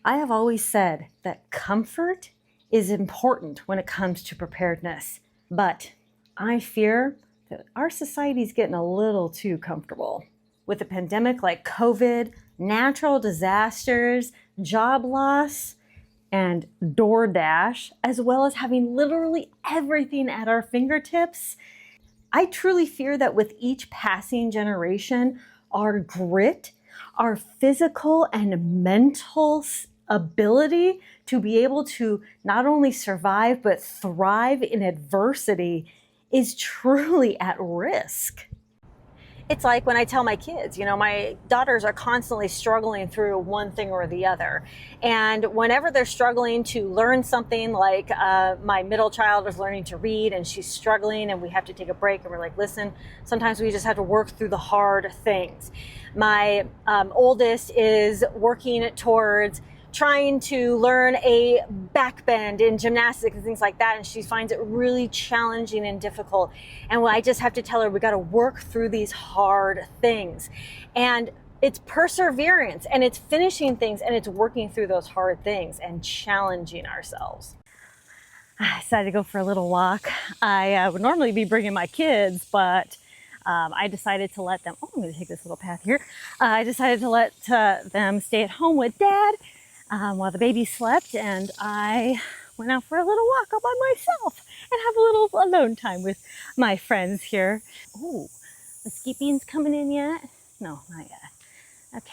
I have always said that comfort is important when it comes to preparedness, but I fear that our society is getting a little too comfortable. With a pandemic like COVID, natural disasters, job loss, and DoorDash, as well as having literally everything at our fingertips, I truly fear that with each passing generation, our grit, our physical and mental ability to be able to not only survive but thrive in adversity is truly at risk. It's like when I tell my kids, my daughters are constantly struggling through one thing or the other. And whenever they're struggling to learn something, like my middle child is learning to read and she's struggling and we have to take a break and we're like, listen, sometimes we just have to work through the hard things. My oldest is working towards trying to learn a back bend in gymnastics and things like that, and she finds it really challenging and difficult. And I just have to tell her, we got to work through these hard things. And it's perseverance, and it's finishing things, and it's working through those hard things and challenging ourselves. I decided to go for a little walk. I would normally be bringing my kids, but I decided to let them, I'm going to take this little path here. I decided to let them stay at home with Dad while the baby slept, and I went out for a little walk all by myself and have a little alone time with my friends here. Oh, the ski beans coming in yet? No, not yet. Okay.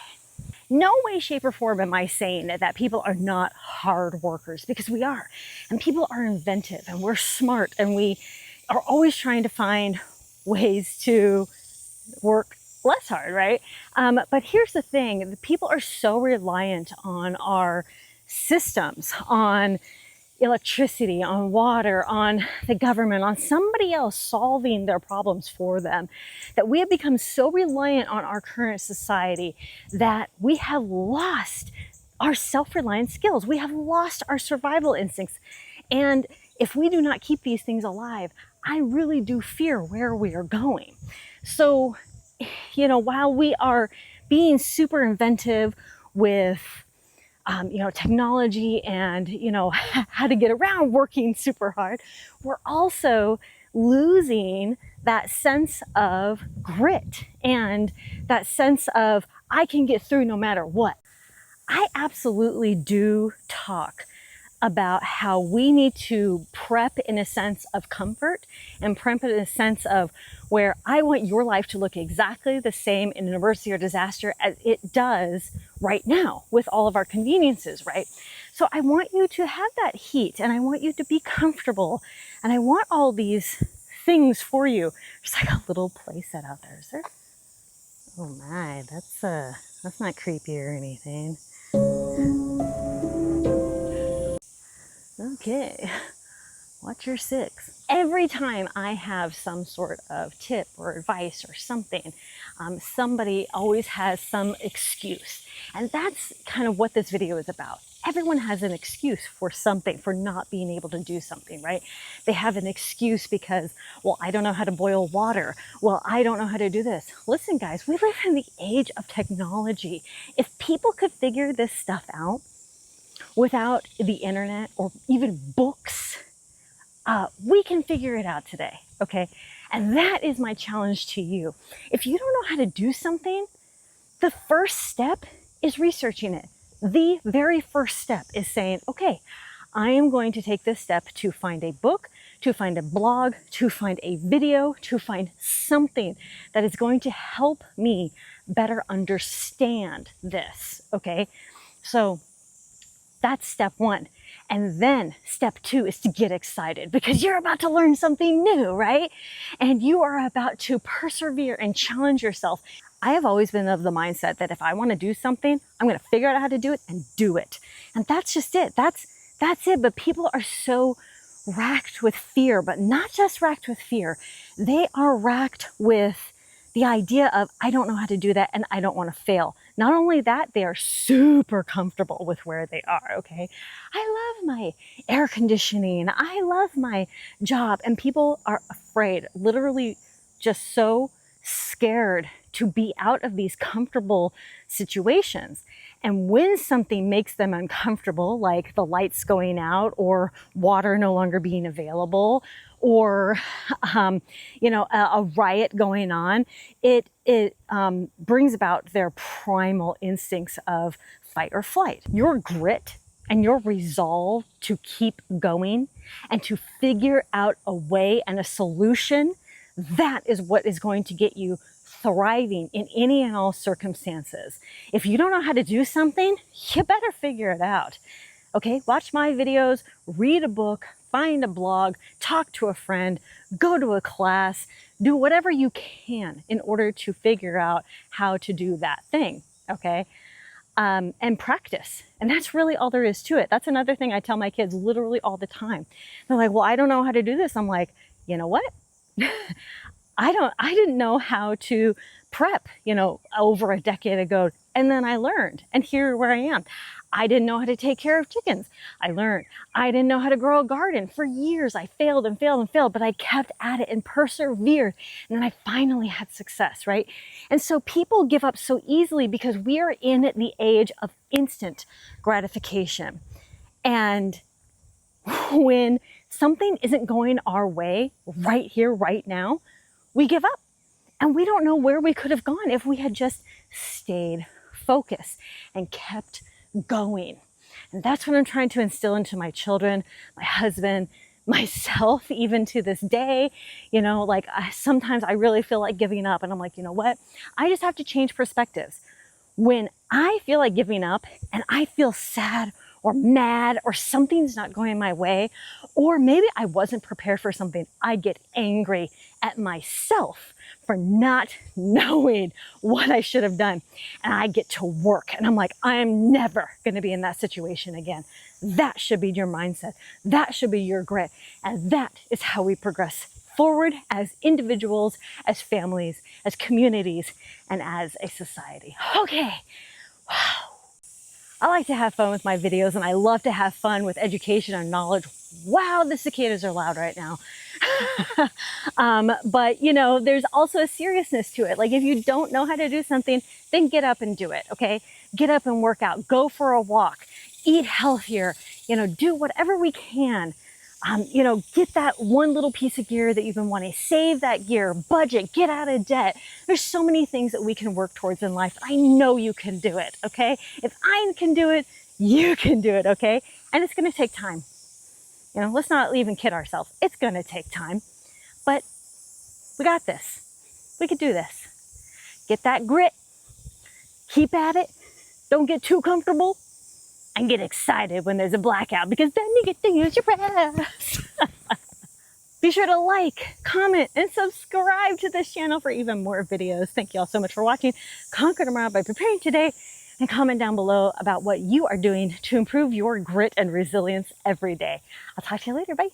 No way, shape, or form am I saying that people are not hard workers, because we are. And people are inventive and we're smart and we are always trying to find ways to work less hard, right? But here's the thing, people are so reliant on our systems, on electricity, on water, on the government, on somebody else solving their problems for them, that we have become so reliant on our current society that we have lost our self-reliant skills. We have lost our survival instincts. And if we do not keep these things alive, I really do fear where we are going. So, while we are being super inventive with, technology and, how to get around working super hard, we're also losing that sense of grit and that sense of, I can get through no matter what. I absolutely do talk about how we need to prep in a sense of comfort and prep in a sense of where I want your life to look exactly the same in an emergency or disaster as it does right now with all of our conveniences, right? So I want you to have that heat and I want you to be comfortable and I want all these things for you. There's like a little play set out there, is there? Oh my, that's not creepy or anything. Okay, watch your six. Every time I have some sort of tip or advice or something, somebody always has some excuse. And that's kind of what this video is about. Everyone has an excuse for something, for not being able to do something, right? They have an excuse because, well, I don't know how to boil water. Well, I don't know how to do this. Listen, guys, we live in the age of technology. If people could figure this stuff out, without the internet or even books, we can figure it out today, okay? And that is my challenge to you. If you don't know how to do something, the first step is researching it. The very first step is saying, okay, I am going to take this step to find a book, to find a blog, to find a video, to find something that is going to help me better understand this, okay? So that's step one. And then step two is to get excited because you're about to learn something new, right? And you are about to persevere and challenge yourself. I have always been of the mindset that if I want to do something, I'm going to figure out how to do it and do it. And that's just it. That's it. But people are so racked with fear, but not just racked with fear. They are racked with the idea of, I don't know how to do that and I don't want to fail. Not only that, they are super comfortable with where they are, okay? I love my air conditioning. I love my job. And people are afraid, literally just so scared to be out of these comfortable situations. And when something makes them uncomfortable, like the lights going out or water no longer being available, or a riot going on, it brings about their primal instincts of fight or flight. Your grit and your resolve to keep going and to figure out a way and a solution, that is what is going to get you thriving in any and all circumstances. If you don't know how to do something, you better figure it out. Okay, watch my videos, read a book, find a blog, talk to a friend, go to a class, do whatever you can in order to figure out how to do that thing, okay? And practice. And that's really all there is to it. That's another thing I tell my kids literally all the time. They're like, well, I don't know how to do this. I'm like, you know what? I didn't know how to prep, over a decade ago. And then I learned, and here where I am. I didn't know how to take care of chickens. I learned. I didn't know how to grow a garden. For years, I failed and failed and failed, but I kept at it and persevered. And then I finally had success, right? And so people give up so easily because we are in the age of instant gratification. And when something isn't going our way right here, right now, we give up. And we don't know where we could have gone if we had just stayed focused and kept going. And that's what I'm trying to instill into my children, my husband, myself, even to this day. Sometimes I really feel like giving up, and I'm like, you know what? I just have to change perspectives. When I feel like giving up and I feel sad or mad or something's not going my way, or maybe I wasn't prepared for something, I get angry at myself for not knowing what I should have done. And I get to work and I'm like, I'm never going to be in that situation again. That should be your mindset. That should be your grit. And that is how we progress forward as individuals, as families, as communities, and as a society. Okay. Wow. I like to have fun with my videos, and I love to have fun with education and knowledge. Wow, the cicadas are loud right now. But there's also a seriousness to it. Like, if you don't know how to do something, then get up and do it, okay? Get up and work out, go for a walk, eat healthier, do whatever we can. Get that one little piece of gear that you've been wanting, save that gear, budget, get out of debt. There's so many things that we can work towards in life. I know you can do it, okay? If I can do it, you can do it, okay? And it's gonna take time. Let's not even kid ourselves. It's gonna take time, but we got this. We could do this. Get that grit, keep at it, don't get too comfortable, and get excited when there's a blackout, because then you get to use your breath. Be sure to like, comment, and subscribe to this channel for even more videos. Thank you all so much for watching. Conquer tomorrow by preparing today, and comment down below about what you are doing to improve your grit and resilience every day. I'll talk to you later. Bye.